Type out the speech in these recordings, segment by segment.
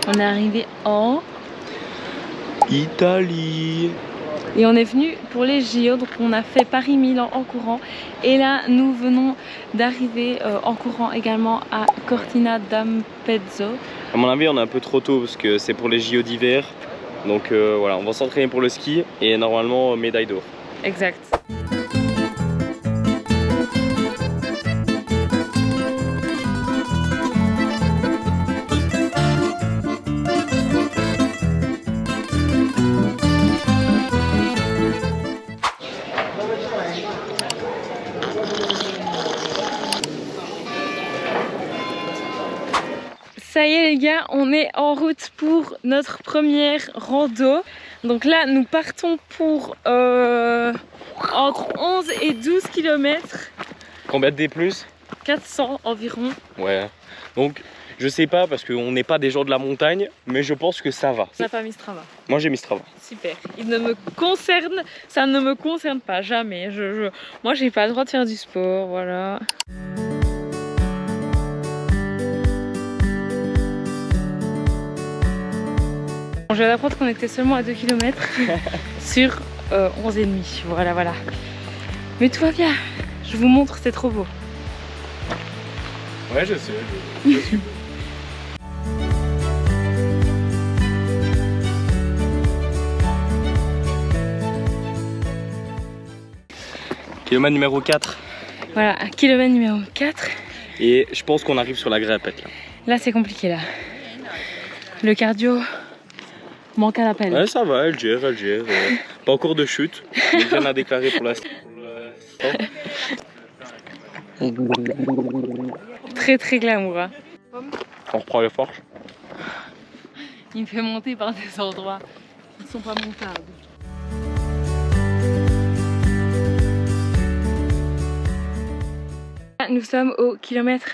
On est arrivé en Italie. et on est venu pour les JO, donc on a fait Paris-Milan en courant et là nous venons d'arriver en courant également à Cortina d'Ampezzo. À mon avis on est un peu trop tôt parce que c'est pour les JO d'hiver, donc voilà, on va s'entraîner pour le ski et normalement médaille d'or. Exact. Ça y est les gars, on est en route pour notre première rando. Donc là, nous partons pour entre 11 et 12 km. Combien de D plus? 400 environ. Ouais, donc je sais pas parce qu'on n'est pas des gens de la montagne, mais je pense que ça va. On n'a pas mis Strava. Moi j'ai mis Strava. Super. Il ne me concerne, ça ne me concerne pas, jamais. Moi j'ai pas le droit de faire du sport, voilà. Je viens d'apprendre qu'on était seulement à 2 km sur 11,5. Voilà, voilà. Mais tout va bien. Je vous montre, c'est trop beau. Ouais, je sais. Je suis. Kilomètre numéro 4. Voilà, kilomètre numéro 4. Et je pense qu'on arrive sur la grimpette là. Là, c'est compliqué là. Le cardio manque à l'appel. Ouais, ça va, elle gère. Pas encore de chute. Rien à déclarer pour l'instant. Très très glamour. Hein. On reprend les forces. Il me fait monter par des endroits qui ne sont pas montables. Nous sommes au kilomètre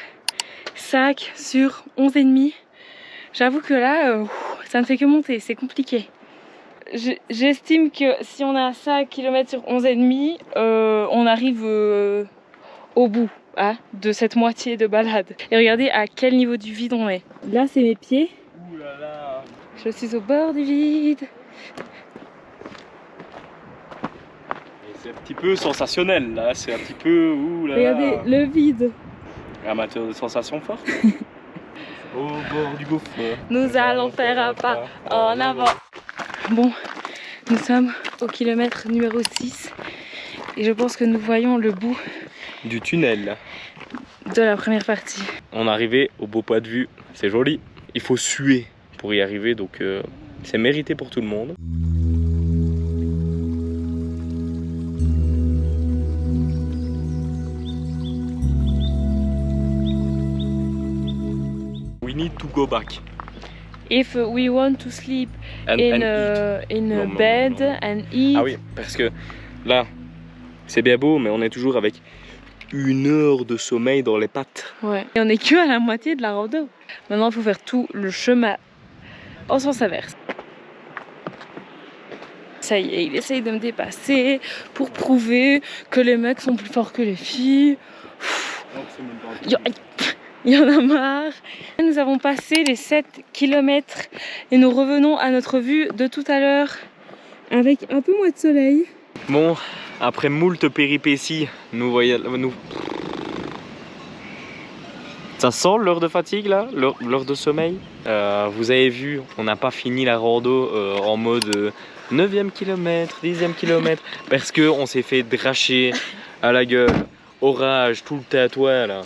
5 sur 11,5. J'avoue que là, ça ne fait que monter, c'est compliqué. J'estime que si on a 5 km sur 11,5, on arrive au bout hein, de cette moitié de balade. Et regardez à quel niveau du vide on est. Là, c'est mes pieds. Ouh là là. Je suis au bord du vide. C'est un petit peu sensationnel là, c'est un petit peu... Ouh là là. Regardez le vide. Amateur de sensations fortes. Au bord du gouffre. Nous allons faire un pas en avant. Bon, nous sommes au kilomètre numéro 6 et je pense que nous voyons le bout Du tunnel. de la première partie. On est arrivé au beau point de vue, c'est joli. Il faut suer pour y arriver, donc c'est mérité pour tout le monde. We need to go back. If we want to sleep And in eat. a Non, bed non. and eat. Ah oui, parce que là, c'est bien beau, mais on est toujours avec 1 heure de sommeil dans les pattes. Ouais. Et on est que à la moitié de la rando. Maintenant, il faut faire tout le chemin en sens inverse. Ça y est, il essaye de me dépasser pour prouver que les mecs sont plus forts que les filles. Il y en a marre. Nous avons passé les 7 km et nous revenons à notre vue de tout à l'heure avec un peu moins de soleil. Bon, après moult péripéties, nous voyons... Ça sent l'heure de fatigue là, l'heure de sommeil. Vous avez vu, on n'a pas fini la rando en mode 9e kilomètre, 10e kilomètre, parce qu'on s'est fait dracher à la gueule, orage, tout le tatouage là.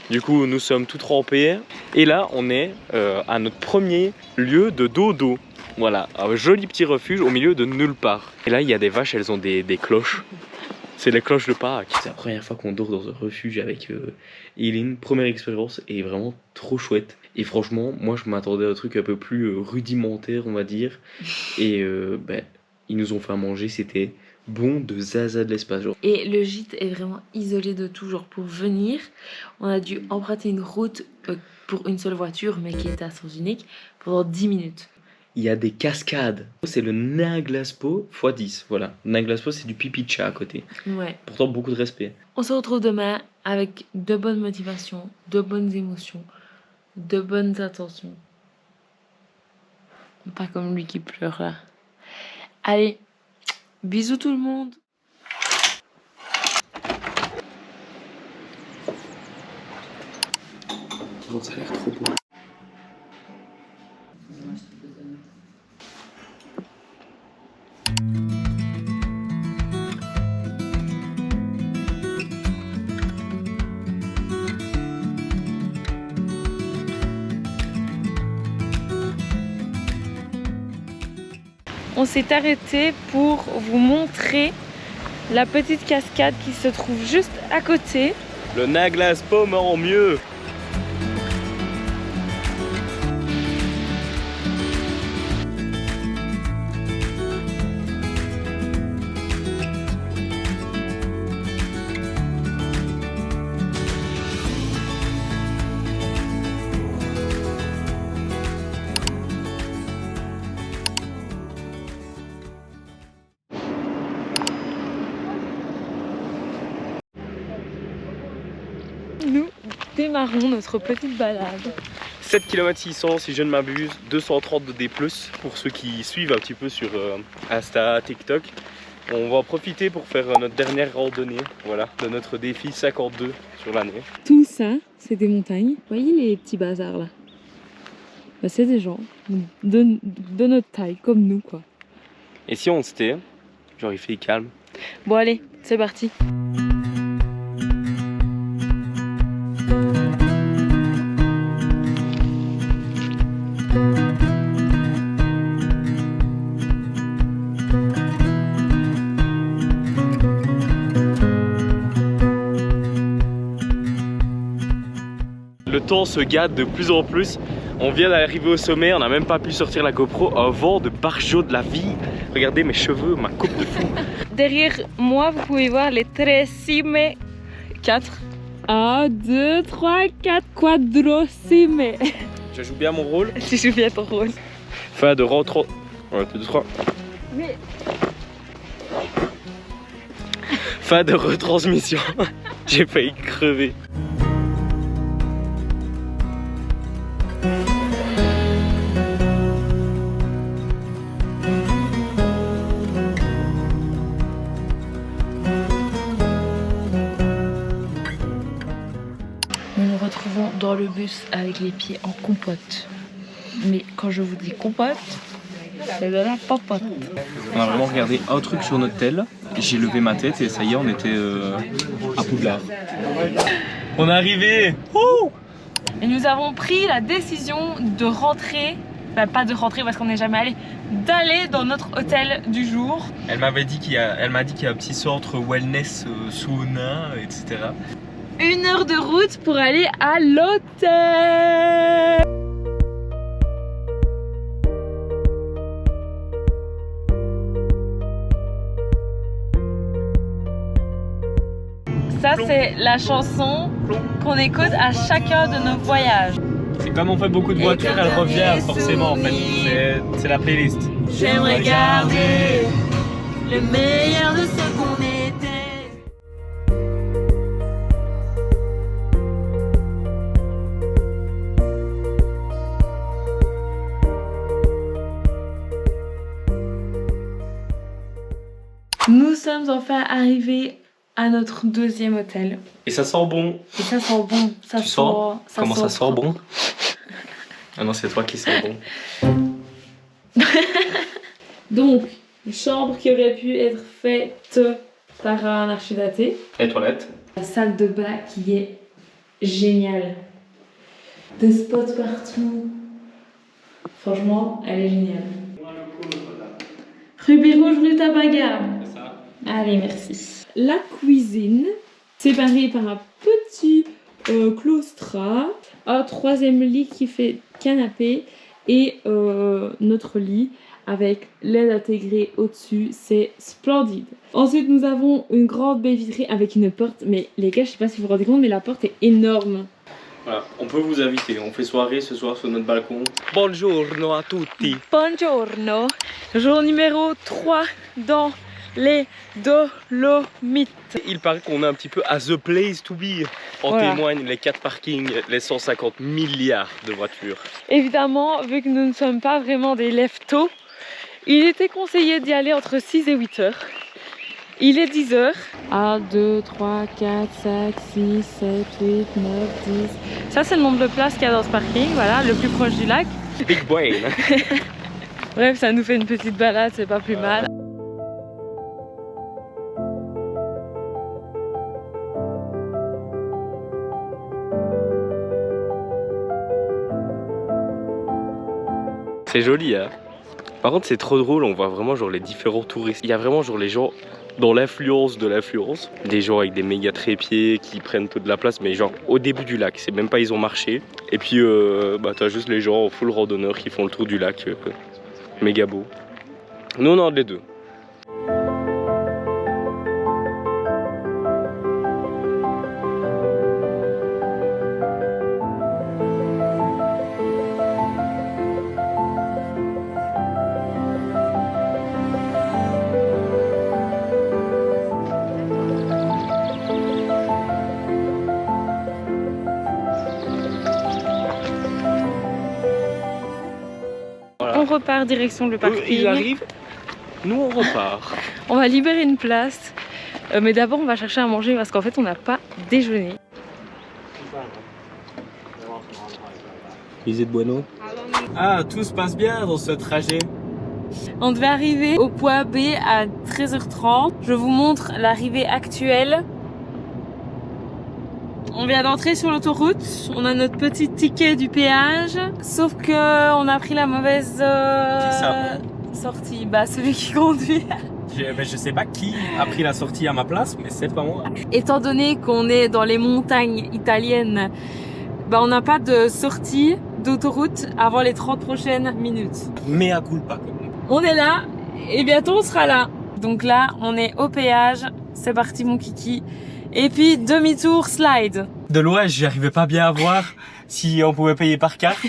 Du coup, nous sommes tout trempés. Et là, on est à notre premier lieu de dodo. Voilà, un joli petit refuge au milieu de nulle part. Et là, il y a des vaches, elles ont des cloches. C'est les cloches de Pâques. C'est la première fois qu'on dort dans un refuge avec Eileen. Première expérience et vraiment trop chouette. Et franchement, moi je m'attendais à un truc un peu plus rudimentaire, on va dire. Et ils nous ont fait à manger, c'était bon de zaza de l'espace. Genre. Et le gîte est vraiment isolé de tout. Genre pour venir, on a dû emprunter une route pour une seule voiture, mais qui était à sens unique, pendant 10 minutes. Il y a des cascades. C'est le Naglaspo x10. Voilà. Naglaspo, c'est du pipi de chat à côté. Ouais. Pourtant, beaucoup de respect. On se retrouve demain avec de bonnes motivations, de bonnes émotions, de bonnes intentions. Pas comme lui qui pleure là. Allez, bisous tout le monde. Oh, ça a l'air trop beau. On s'est arrêté pour vous montrer la petite cascade qui se trouve juste à côté. Le Naglas Pomme en mieux. Nous démarrons notre petite balade. 7 km 600 si je ne m'abuse, 230 de D+, pour ceux qui suivent un petit peu sur Insta, TikTok. On va en profiter pour faire notre dernière randonnée, voilà, de notre défi 52 sur l'année. Tout ça, c'est des montagnes. Vous voyez les petits bazars là? Bah, c'est des gens de notre taille, comme nous quoi. Et si on se tait, genre il fait calme. Bon allez, c'est parti. Le temps se gâte de plus en plus. On vient d'arriver au sommet, on n'a même pas pu sortir la GoPro. Un vent de barjot de la vie. Regardez mes cheveux, ma coupe de fou. Derrière moi, vous pouvez voir les 13 cimes. 4. 1, 2, 3, 4 quadrocimes. Je joue bien mon rôle. Tu joues bien ton rôle. Fin de rentrant. 1, 2, 3. Mais... Fin de retransmission. J'ai failli crever. Nous nous retrouvons dans le bus avec les pieds en compote. Mais quand je vous dis compote, c'est de la popote. On a vraiment regardé un truc sur notre tel. J'ai levé ma tête et ça y est, on était à Poudlard. On est arrivé. Et nous avons pris la décision de rentrer, enfin pas de rentrer parce qu'on n'est jamais allé, d'aller dans notre hôtel du jour. Elle m'a dit qu'il y a un petit centre wellness, sauna, etc. 1 heure de route pour aller à l'hôtel. Ça c'est la chanson qu'on écoute à chacun de nos voyages. C'est comme on fait beaucoup de voitures, elle revient forcément en fait. C'est la playlist. J'aimerais garder le meilleur de ce qu'on était. Nous sommes enfin arrivés à notre 2e hôtel. Et ça sent bon. Et ça sent bon. Ça Tu sens comment ça sent bon? Ah non, c'est toi qui sens bon. Donc, une chambre qui aurait pu être faite par un archidaté. Et toilette? La salle de bain qui est géniale. Des spots partout. Franchement, elle est géniale. Rubis rouge, rue Tabaga. C'est ça. Allez, merci. La cuisine, séparée par un petit claustrat. Un 3e lit qui fait canapé. Et notre lit avec l'aide intégrée au-dessus, c'est splendide. Ensuite, nous avons une grande baie vitrée avec une porte. Mais les gars, je sais pas si vous vous rendez compte, mais la porte est énorme. Voilà, on peut vous inviter. On fait soirée ce soir sur notre balcon. Buongiorno a tutti. Buongiorno. Jour numéro 3 dans les Dolomites. Il paraît qu'on est un petit peu à the place to be. En Voilà. témoignent les 4 parkings, les 150 milliards de voitures. Évidemment, vu que nous ne sommes pas vraiment des lève-tôt, il était conseillé d'y aller entre 6 et 8 heures. Il est 10 heures. 1, 2, 3, 4, 5, 6, 7, 8, 9, 10. Ça, c'est le nombre de places qu'il y a dans ce parking, voilà, le plus proche du lac. Big brain. Bref, ça nous fait une petite balade, c'est pas plus mal. C'est joli, hein. Par contre, c'est trop drôle, on voit vraiment genre les différents touristes. Il y a vraiment genre les gens dans l'influence de l'influence. Des gens avec des méga trépieds qui prennent toute la place, mais genre au début du lac. C'est même pas ils ont marché. Et puis t'as juste les gens full randonneurs qui font le tour du lac. Méga beau. Nous on a les deux. On repart direction le parking. Ils arrivent, nous on repart. On va libérer une place. Mais d'abord, on va chercher à manger parce qu'en fait, on n'a pas déjeuné. Lisez de Bueno. Ah, tout se passe bien dans ce trajet. On devait arriver au point B à 13h30. Je vous montre l'arrivée actuelle. On vient d'entrer sur l'autoroute. On a notre petit ticket du péage. Sauf que on a pris la mauvaise sortie. Bah, celui qui conduit. Je sais pas qui a pris la sortie à ma place, mais c'est pas moi. Étant donné qu'on est dans les montagnes italiennes, bah, on n'a pas de sortie d'autoroute avant les 30 prochaines minutes. Mea culpa. On est là et bientôt on sera là. Donc là, on est au péage. C'est parti mon kiki. Et puis demi-tour slide. De loin, j'arrivais pas bien à voir si on pouvait payer par carte.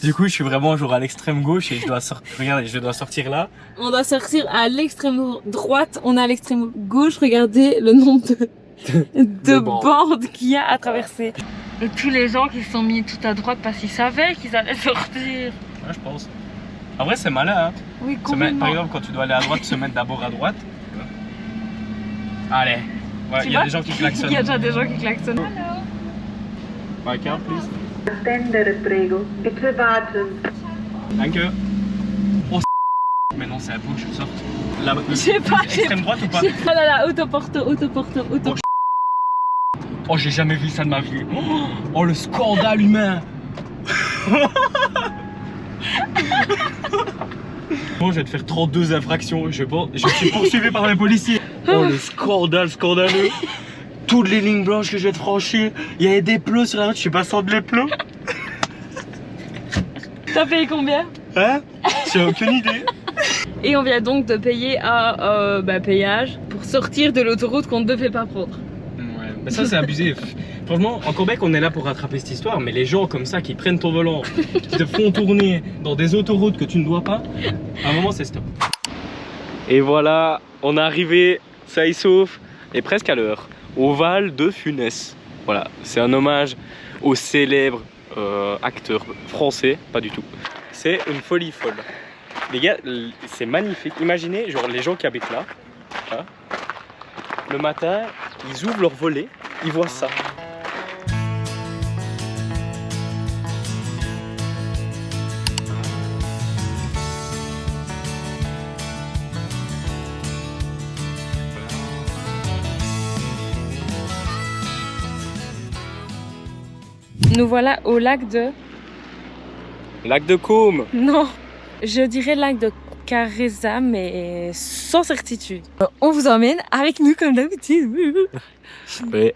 Du coup, je suis vraiment genre à l'extrême gauche et je dois sortir. Regardez, je dois sortir là. On doit sortir à l'extrême droite. On est à l'extrême gauche. Regardez le nombre de bandes qu'il y a à traverser. Et tous les gens qui se sont mis tout à droite parce qu'ils savaient qu'ils allaient sortir. Ouais, je pense. En vrai, c'est malin, hein. Oui, Par exemple, quand tu dois aller à droite, se mettre d'abord à droite. Allez. Ouais, il y a des gens qui klaxonnent. Il y a déjà des gens qui klaxonnent. My card, please. Attendere, prego. Bitte warten. Danke. Oh, mais non, c'est à vous que je sorte. Là, Je sais pas, extrême droite ou pas? Oh là là, autoporto. Oh, j'ai jamais vu ça de ma vie. Oh, le scandale humain. Bon, je vais te faire 32 infractions. Je suis poursuivi par les policiers. Oh, le scandaleux. Toutes les lignes blanches que je vais te franchir. Il y avait des plots sur la route, je suis passant de les plots. T'as payé combien? Hein? J'ai aucune idée. Et on vient donc de payer un péage pour sortir de l'autoroute qu'on ne devait pas prendre. Ouais, mais ça c'est abusé. Franchement, en Québec, on est là pour rattraper cette histoire, mais les gens comme ça qui prennent ton volant, qui te font tourner dans des autoroutes que tu ne dois pas, à un moment c'est stop. Et voilà, on est arrivé, ça y sauf, et presque à l'heure, au Val de Funès. Voilà, c'est un hommage au célèbre acteur français, pas du tout. C'est une folie folle. Les gars, c'est magnifique. Imaginez, genre les gens qui habitent là, hein, le matin, ils ouvrent leur volet, ils voient ça. Nous voilà au lac de... Lac de Caume. Non, je dirais lac de Careza, mais sans certitude. On vous emmène avec nous comme d'habitude. Ouais.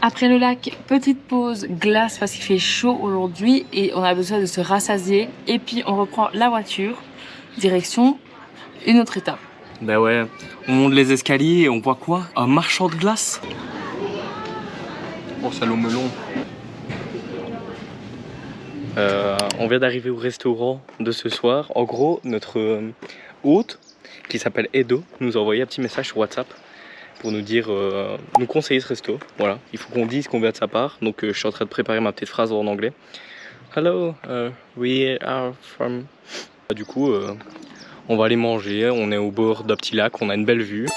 Après le lac, petite pause glace parce qu'il fait chaud aujourd'hui et on a besoin de se rassasier. Et puis on reprend la voiture, direction une autre étape. Bah ouais, on monte les escaliers et on voit quoi? Un marchand de glace? Oh, salaud melon. On vient d'arriver au restaurant de ce soir. En gros, notre hôte, qui s'appelle Edo, nous a envoyé un petit message sur WhatsApp pour nous dire, nous conseiller ce resto. Voilà, il faut qu'on dise qu'on vient de sa part. Donc je suis en train de préparer ma petite phrase en anglais. Hello, we are from... Du coup, on va aller manger. On est au bord d'un petit lac, on a une belle vue.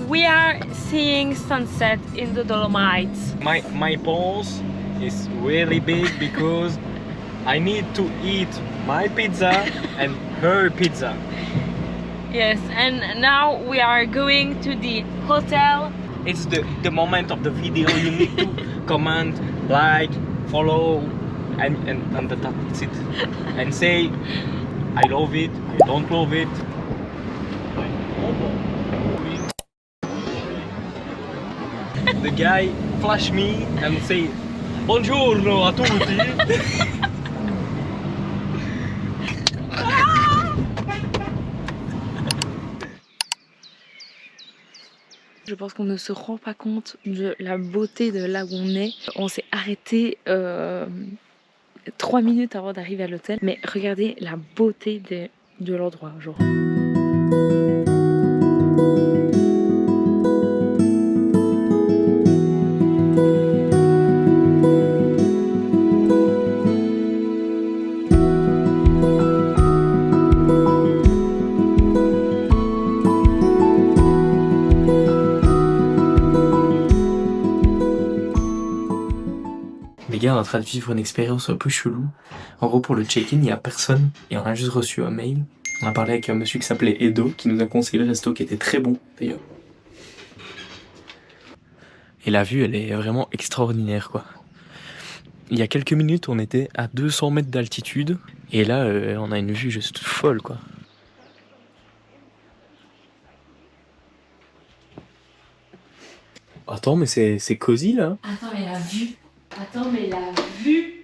We are seeing sunset in the Dolomites. My pulse is really big because I need to eat my pizza and her pizza. Yes, and now we are going to the hotel. It's the moment of the video. You need to comment, like, follow, and the top. That's it. And say, I love it, I don't love it. The guy flash me and say, buongiorno a tutti. Je pense qu'on ne se rend pas compte de la beauté de là où on est. On s'est arrêté 3 minutes avant d'arriver à l'hôtel. Mais regardez la beauté de l'endroit aujourd'hui. Les gars, on est en train de vivre une expérience un peu chelou. En gros, pour le check-in, il n'y a personne et on a juste reçu un mail. On a parlé avec un monsieur qui s'appelait Edo qui nous a conseillé le resto qui était très bon d'ailleurs. Et la vue, elle est vraiment extraordinaire quoi. Il y a quelques minutes, on était à 200 mètres d'altitude et là, on a une vue juste folle quoi. Attends, mais c'est cosy là. Attends, mais la vue. Attends, mais la vue.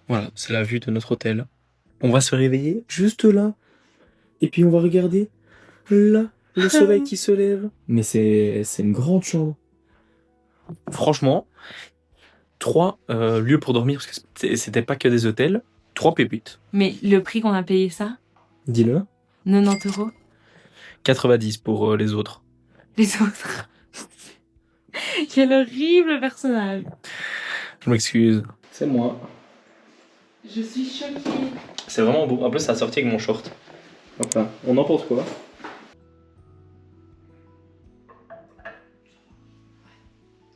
Voilà, c'est la vue de notre hôtel. On va se réveiller juste là. Et puis on va regarder là, le soleil qui se lève. Mais c'est une grande chambre. Franchement, 3 lieux pour dormir, parce que c'était pas que des hôtels. 3 pépites. Mais le prix qu'on a payé ça, Dis-le. 90 €. 90 pour les autres. Les autres. Quel horrible personnage. Je m'excuse. C'est moi. Je suis choquée. C'est vraiment beau. En plus, ça a sorti avec mon short. Hop là. On en pense quoi?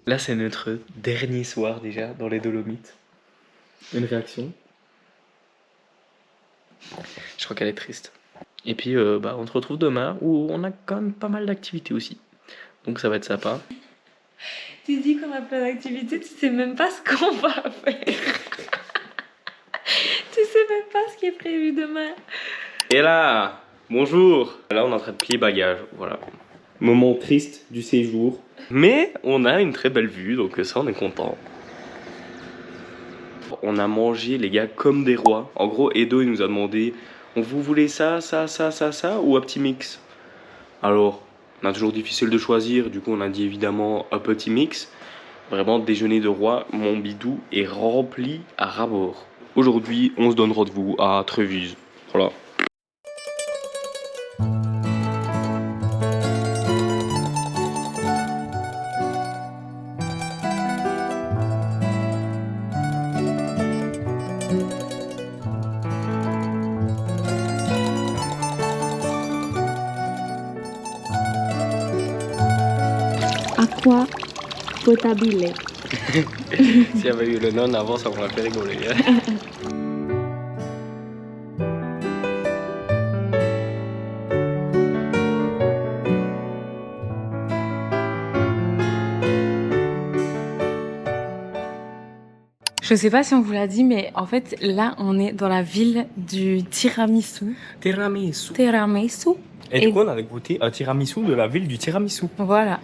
Là, c'est notre dernier soir déjà dans les Dolomites. Une réaction? Je crois qu'elle est triste. Et puis, on se retrouve demain où on a quand même pas mal d'activités aussi. Donc ça va être sympa. Tu dis qu'on a plein d'activités, tu sais même pas ce qu'on va faire. Tu sais même pas ce qui est prévu demain. Et là, bonjour. Là, on est en train de plier bagages, voilà. Moment triste du séjour. Mais on a une très belle vue, donc ça, on est content. On a mangé, les gars, comme des rois. En gros, Edo, il nous a demandé, vous voulez ça, ça, ça, ça, ça, ou un petit mix? Alors, on a toujours difficile de choisir, du coup, on a dit évidemment un petit mix. Vraiment, déjeuner de roi, mon bidou est rempli à ras-bord. Aujourd'hui, on se donne rendez-vous à Trévise. Voilà. Aqua potabile. S'il y avait eu le non avant, ça m'aurait fait rigoler. Je sais pas si on vous l'a dit, mais en fait, là, on est dans la ville du tiramisu. Tiramisu. Tiramisu. Et du coup, on a goûté un tiramisu de la ville du tiramisu. Voilà.